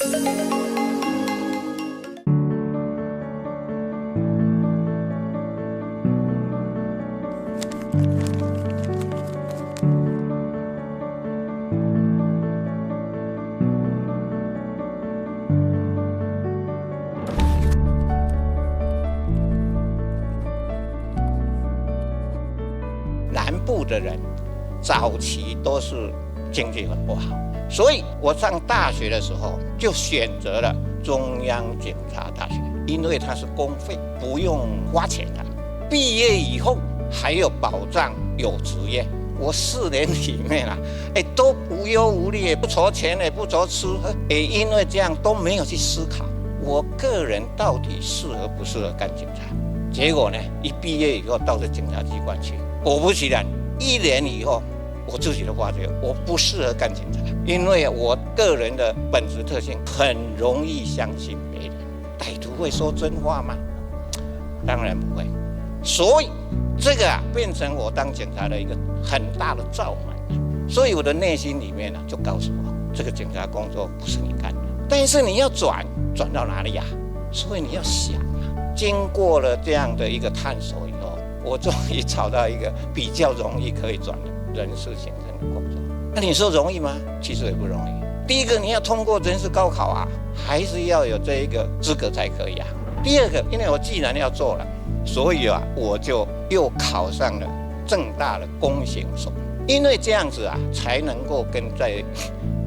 南部的人早期都是经济很不好，所以我上大学的时候就选择了中央警察大学，因为它是公费，不用花钱的。毕业以后还有保障，有职业。我4年里面都无忧无虑，不愁钱也不愁吃，因为这样都没有去思考我个人到底适合不适合干警察。结果呢，一毕业以后到这警察机关去，果不其然，1年以后，我自己都发觉我不适合干警察，因为我个人的本质特性很容易相信别人。歹徒会说真话吗？当然不会。所以这个变成我当警察的一个很大的罩门。所以我的内心里面就告诉我，这个警察工作不是你干的，但是你要转到哪里呀？所以你要想经过了这样的一个探索以后，我终于找到一个比较容易可以转的人事行政的工作。那你说容易吗？其实也不容易。第一个，你要通过人事高考啊，还是要有这一个资格才可以啊。第二个，因为我既然要做了，所以我就又考上了政大的公行所，因为这样子才能够跟在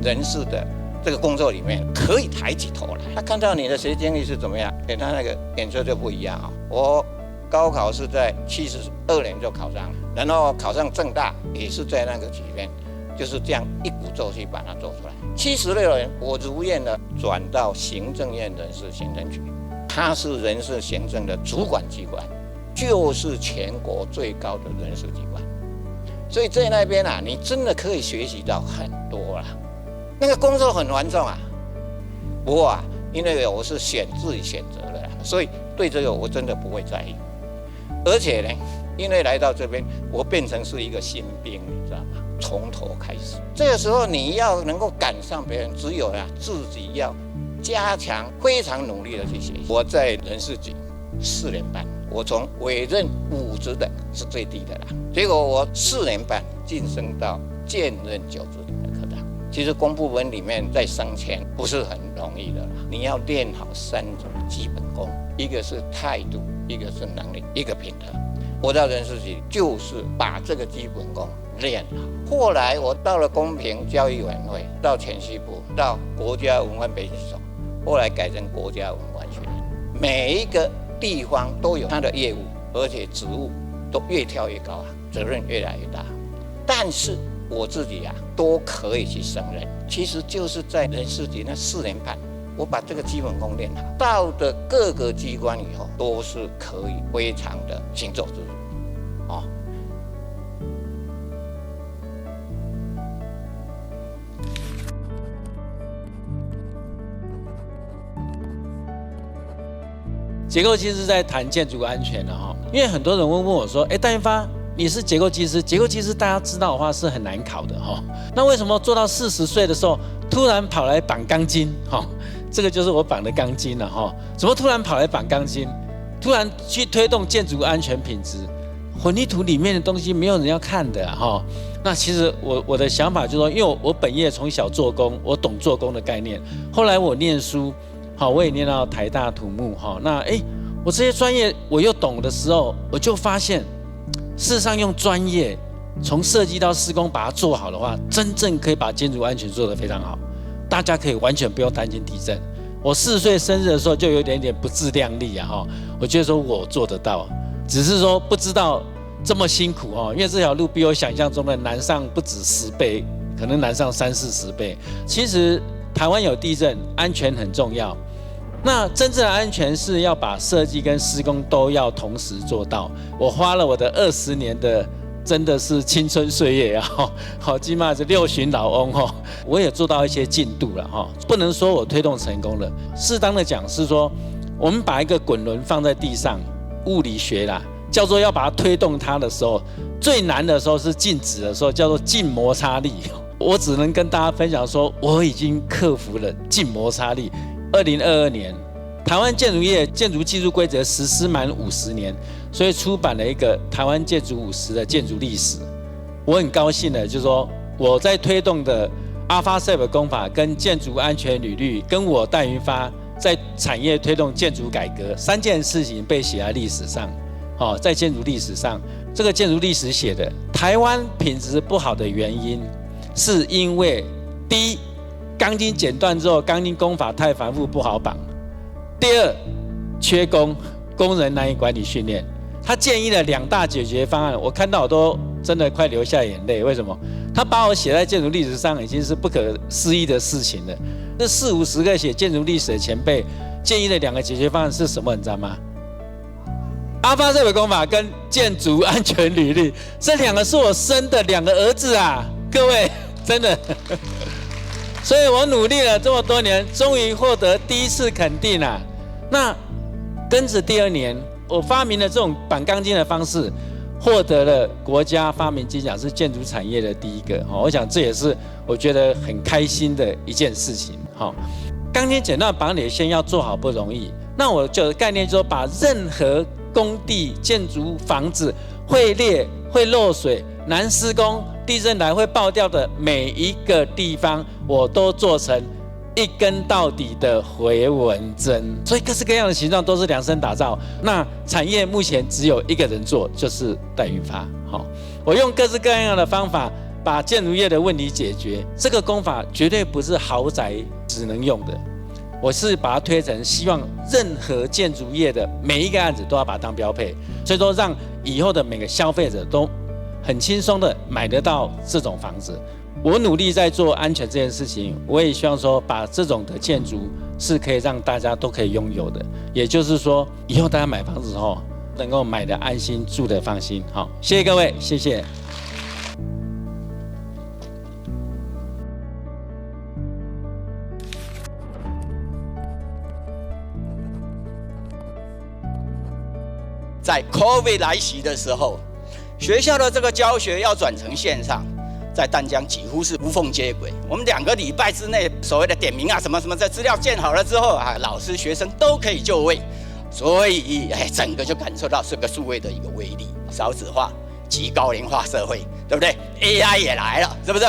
人事的这个工作里面可以抬起头来。他看到你的学经历是怎么样，他那个眼色就不一样我高考是在72年就考上了，然后考上政大也是在那个几年，就是这样一鼓作气把它做出来。76年我如愿的转到行政院人事行政局，它是人事行政的主管机关，就是全国最高的人事机关。所以在那边你真的可以学习到很多啦。那个工作很繁重不过因为我是自己选择的所以对这个我真的不会在意。而且呢，因为来到这边，我变成是一个新兵，你知道吗？从头开始。这个时候你要能够赶上别人，只有自己要加强，非常努力的去学习。我在人事局4年半，我从委任5职等是最低的啦，结果我4年半晋升到兼任9职等的科长。其实公部门里面在升迁不是很容易的啦，你要练好3种基本功，一个是态度，一个是能力，一个品德。我到人事局就是把这个基本功练好。后来我到了公平教育委员会，到黔西部，到国家文化培训所，后来改成国家文化学院。每一个地方都有它的业务，而且职务都越跳越高责任越来越大。但是我自己都可以去胜任，其实就是在人事局那4年半，我把这个基本功练好，到的各个机关以后都是可以非常的行走自如结构技师在谈建筑安全因为很多人会问我说：“戴元发，你是结构技师，结构技师大家知道的话是很难考的那为什么做到40岁的时候突然跑来绑钢筋这个就是我绑的钢筋了怎么突然跑来绑钢筋？突然去推动建筑安全品质？混凝土里面的东西没有人要看的那其实我的想法就是说，因为我本业从小做工，我懂做工的概念。后来我念书。我也念到台大土木那我这些专业我又懂的时候，我就发现，事实上用专业从设计到施工把它做好的话，真正可以把建筑安全做得非常好，大家可以完全不用担心地震。我40岁生日的时候就有点不自量力我觉得说我做得到，只是说不知道这么辛苦因为这条路比我想象中的难上不止10倍，可能难上30-40倍。其实台湾有地震，安全很重要。那真正的安全是要把设计跟施工都要同时做到。我花了我的20年的真的是青春岁月起码是6旬老翁我也做到一些进度了不能说我推动成功了。适当的讲是说，我们把一个滚轮放在地上，物理学叫做要把它推动它的时候，最难的时候是静止的时候，叫做静摩擦力。我只能跟大家分享说，我已经克服了静摩擦力。2022年，台湾建筑业建筑技术规则实施满50年，所以出版了一个台湾建筑50的建筑历史。我很高兴的，就是说我在推动的 AlphaSafe 工法跟建筑安全履历，跟我戴云发在产业推动建筑改革3件事情被写在历史上。在建筑历史上，这个建筑历史写的台湾品质不好的原因，是因为第一，钢筋剪断之后，钢筋工法太繁复不好绑；第二，缺工，工人难以管理训练。他建议了2大解决方案，我看到我都真的快流下眼泪。为什么？他把我写在建筑历史上，已经是不可思议的事情了。这40-50个写建筑历史的前辈建议的2个解决方案是什么？你知道吗？AlphaSafe工法跟建筑安全履历，这2个是我生的2个儿子啊，各位，真的。所以我努力了这么多年，终于获得第1次肯定啊。那跟着第2年，我发明了这种绑钢筋的方式，获得了国家发明金奖，是建筑产业的第1个。我想这也是我觉得很开心的一件事情。钢筋剪断绑铁线要做好不容易，那我就概念就是把任何工地、建筑房子会裂、会漏水、难施工、地震来会爆掉的每一个地方，我都做成一根到底的回纹针，所以各式各样的形状都是量身打造。那产业目前只有1个人做，就是戴云发。我用各式各样的方法把建筑业的问题解决。这个工法绝对不是豪宅只能用的。我是把它推成希望任何建筑业的每一个案子都要把它当标配，所以说让以后的每个消费者都很轻松的买得到这种房子。我努力在做安全这件事情，我也希望说把这种的建筑是可以让大家都可以拥有的，也就是说以后大家买房子后能够买得安心，住得放心。好，谢谢各位，谢谢。在 COVID 来袭的时候，学校的这个教学要转成线上，在淡江几乎是无缝接轨。我们2个礼拜之内，所谓的点名啊，什么什么这资料建好了之后啊，老师、学生都可以就位，所以整个就感受到这个数位的一个威力。少子化、极高龄化社会，对不对 ？AI 也来了，是不是？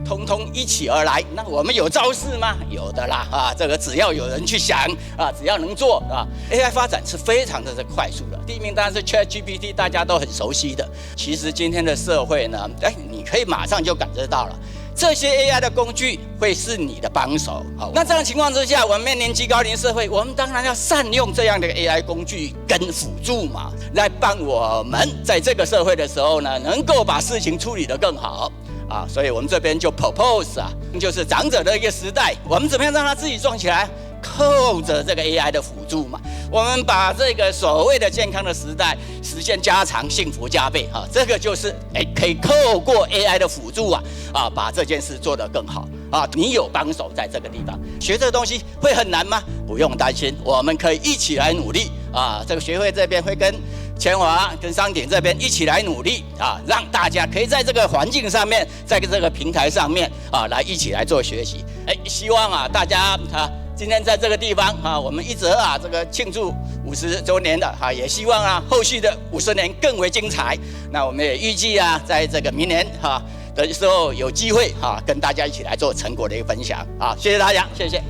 通通一起而来，那我们有招式吗？有的啦啊！这个只要有人去想啊，只要能做啊 ，AI 发展是非常的快速的。第1名当然是 ChatGPT， 大家都很熟悉的。其实今天的社会呢，你可以马上就感觉到了，这些 AI 的工具会是你的帮手。好，那这样的情况之下，我们面临极高龄社会，我们当然要善用这样的 AI 工具跟辅助嘛，来帮我们在这个社会的时候呢，能够把事情处理得更好。所以我们这边就 propose 就是长者的一个时代，我们怎么样让他自己壮起来？靠着这个 AI 的辅助嘛，我们把这个所谓的健康的时代实现加长、幸福加倍这个就是可以透过 AI 的辅助把这件事做得更好你有帮手在这个地方，学这个东西会很难吗？不用担心，我们可以一起来努力这个学会这边会跟前华跟商鼎这边一起来努力让大家可以在这个环境上面，在这个平台上面来一起来做学习。希望大家今天在这个地方我们一直这个庆祝50周年的也希望后续的50年更为精彩。那我们也预计在这个明年的时候有机会跟大家一起来做成果的一个分享谢谢大家，谢谢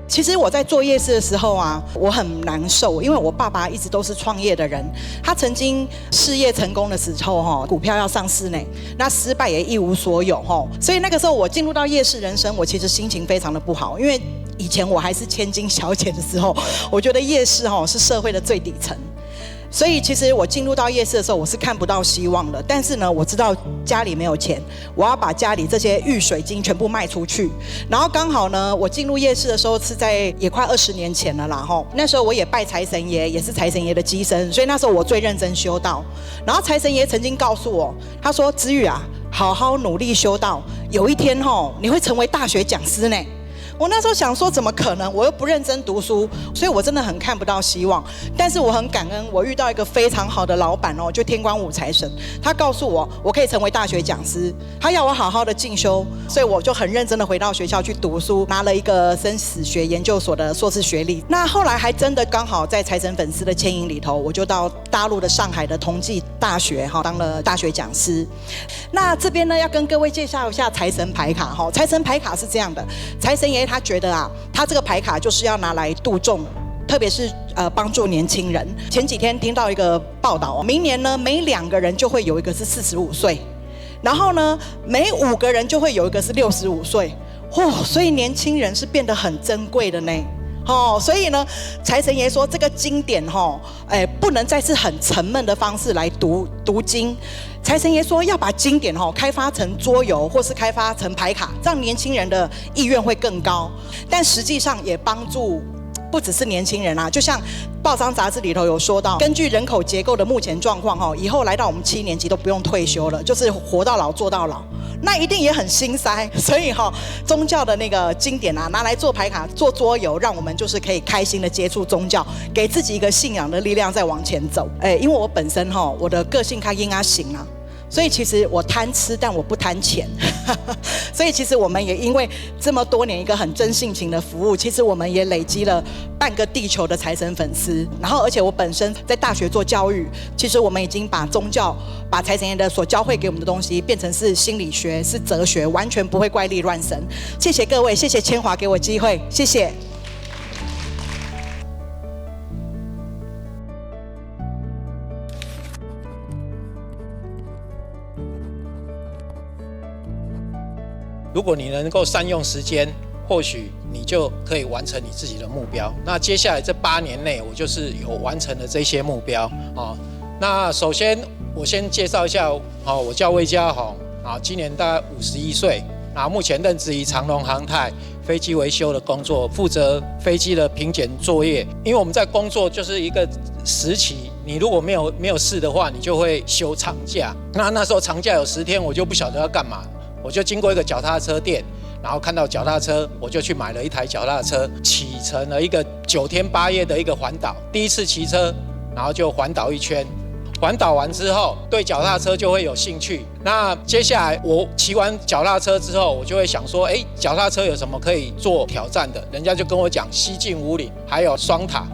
其实我在做夜市的时候我很难受，因为我爸爸一直都是创业的人，他曾经事业成功的时候股票要上市呢，那失败也一无所有所以那个时候我进入到夜市人生，我其实心情非常的不好，因为以前我还是千金小姐的时候，我觉得夜市是社会的最底层。所以其实我进入到夜市的时候，我是看不到希望的。但是呢，我知道家里没有钱，我要把家里这些玉水晶全部卖出去。然后刚好呢，我进入夜市的时候是在也快20年前了啦那时候我也拜财神爷，也是财神爷的乩身，所以那时候我最认真修道。然后财神爷曾经告诉我，他说：“子宇好好努力修道，有一天你会成为大学讲师呢。”我那时候想说，怎么可能？我又不认真读书，所以我真的很看不到希望。但是我很感恩，我遇到一个非常好的老板哦，就天官武财神，他告诉我，我可以成为大学讲师，他要我好好的进修，所以我就很认真的回到学校去读书，拿了一个生死学研究所的硕士学历。那后来还真的刚好在财神粉丝的牵引里头，我就到大陆的上海的同济大学当了大学讲师。那这边呢，要跟各位介绍一下财神牌卡哈。财神牌卡是这样的，财神爷他觉得他这个牌卡就是要拿来度众，特别是帮助年轻人。前几天听到一个报道，明年呢每2个人就会有一个是45岁，然后呢每5个人就会有一个是65岁。所以年轻人是变得很珍贵的呢。所以呢，财神爷说这个经典不能再是很沉闷的方式来读经。财神爷说要把经典开发成桌游，或是开发成牌卡，让年轻人的意愿会更高。但实际上也帮助不只是年轻人就像报章杂志里头有说到，根据人口结构的目前状况以后来到我们7年级都不用退休了，就是活到老做到老。那一定也很心塞，所以宗教的那个经典拿来做牌卡、做桌游，让我们就是可以开心的接触宗教，给自己一个信仰的力量，再往前走。因为我本身我的个性较阴行所以其实我贪吃，但我不贪钱。所以其实我们也因为这么多年一个很真性情的服务，其实我们也累积了半个地球的财神粉丝。然后而且我本身在大学做教育，其实我们已经把宗教、把财神爷的所教会给我们的东西变成是心理学、是哲学，完全不会怪力乱神。谢谢各位，谢谢千华给我机会，谢谢。如果你能够善用时间，或许你就可以完成你自己的目标。那接下来这8年内，我就是有完成了这些目标。那首先我先介绍一下，我叫魏家宏，今年大概51岁，目前任职于长荣航太飞机维修的工作，负责飞机的评检作业。因为我们在工作就是一个时期，你如果没有事的话，你就会休长假。那时候长假有10天，我就不晓得要干嘛。我就经过一个脚踏车店，然后看到脚踏车，我就去买了一台脚踏车，启程了一个9天8夜的一个环岛。第一次骑车，然后就环岛1圈。环岛完之后，对脚踏车就会有兴趣。那接下来我骑完脚踏车之后，我就会想说，脚踏车有什么可以做挑战的？人家就跟我讲西进武岭，还有双塔。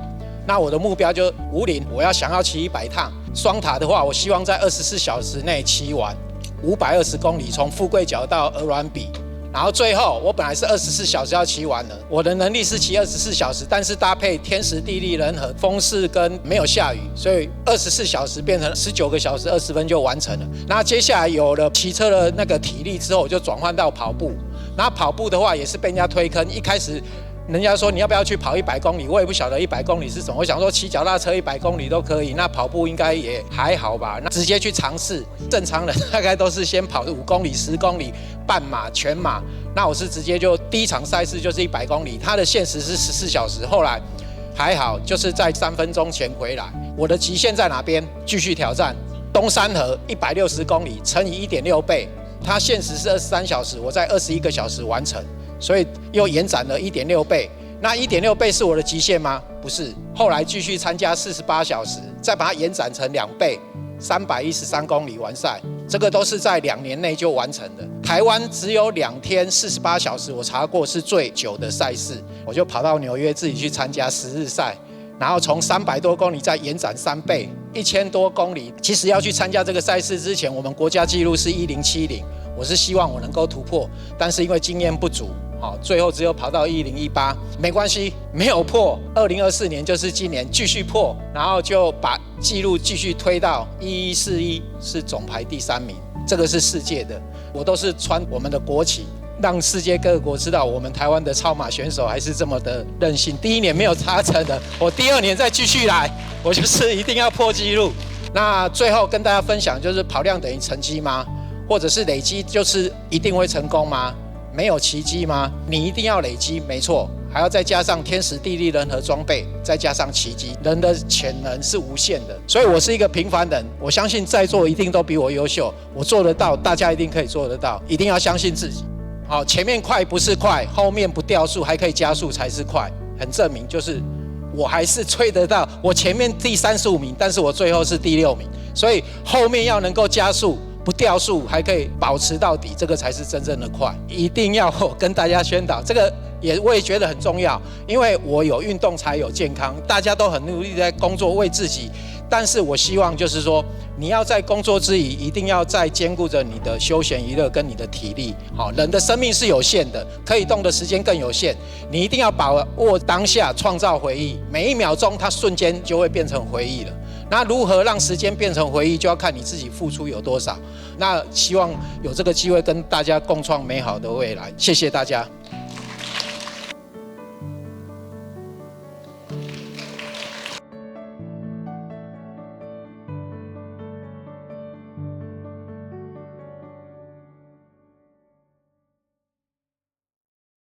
那我的目标就武岭，我想要骑100趟；双塔的话，我希望在24小时内骑完。520公里，从富贵角到鹅銮鼻，然后最后我本来是24小时要骑完了，我的能力是骑24小时，但是搭配天时地利人和，风势跟没有下雨，所以24小时变成19个小时20分就完成了。那接下来有了骑车的那个体力之后，我就转换到跑步。然后跑步的话也是被人家推坑，一开始人家说你要不要去跑100公里，我也不晓得100公里是什么。我想说骑脚踏车100公里都可以，那跑步应该也还好吧。那直接去尝试，正常人大概都是先跑5公里、10公里、半马、全马。那我是直接就第一场赛事就是100公里，它的限时是14小时。后来还好，就是在3分钟前回来。我的极限在哪边？继续挑战东山河160公里乘以1.6倍，它限时是23小时，我在21个小时完成。所以又延展了1.6倍，那1.6倍是我的极限吗？不是，后来继续参加48小时，再把它延展成2倍，313公里完赛，这个都是在2年内就完成的。台湾只有2天48小时，我查过是最久的赛事，我就跑到纽约自己去参加10日赛，然后从300多公里再延展3倍，1000多公里。其实要去参加这个赛事之前，我们国家纪录是1070，我是希望我能够突破，但是因为经验不足。最后只有跑到1018，没关系，没有破。2024年就是今年继续破，然后就把纪录继续推到1141，是总排第3名，这个是世界的。我都是穿我们的国旗，让世界各国知道我们台湾的超马选手还是这么的韧性。第1年没有达成的，我第2年再继续来，我就是一定要破纪录。那最后跟大家分享，就是跑量等于成绩吗？或者是累积就是一定会成功吗？没有奇迹吗？你一定要累积，没错，还要再加上天时地利人和装备，再加上奇迹，人的潜能是无限的。所以我是一个平凡人，我相信在座一定都比我优秀，我做得到，大家一定可以做得到，一定要相信自己。好，前面快不是快，后面不掉速还可以加速才是快，很证明就是我还是追得到，我前面第35名，但是我最后是第6名，所以后面要能够加速不掉速，还可以保持到底，这个才是真正的快。一定要跟大家宣导，这个我也觉得很重要，因为我有运动才有健康，大家都很努力在工作为自己，但是我希望就是说，你要在工作之余，一定要在兼顾着你的休闲娱乐跟你的体力。好，人的生命是有限的，可以动的时间更有限，你一定要把握当下，创造回忆，每一秒钟它瞬间就会变成回忆了。那如何让时间变成回忆，就要看你自己付出有多少。那希望有这个机会跟大家共创美好的未来，谢谢大家。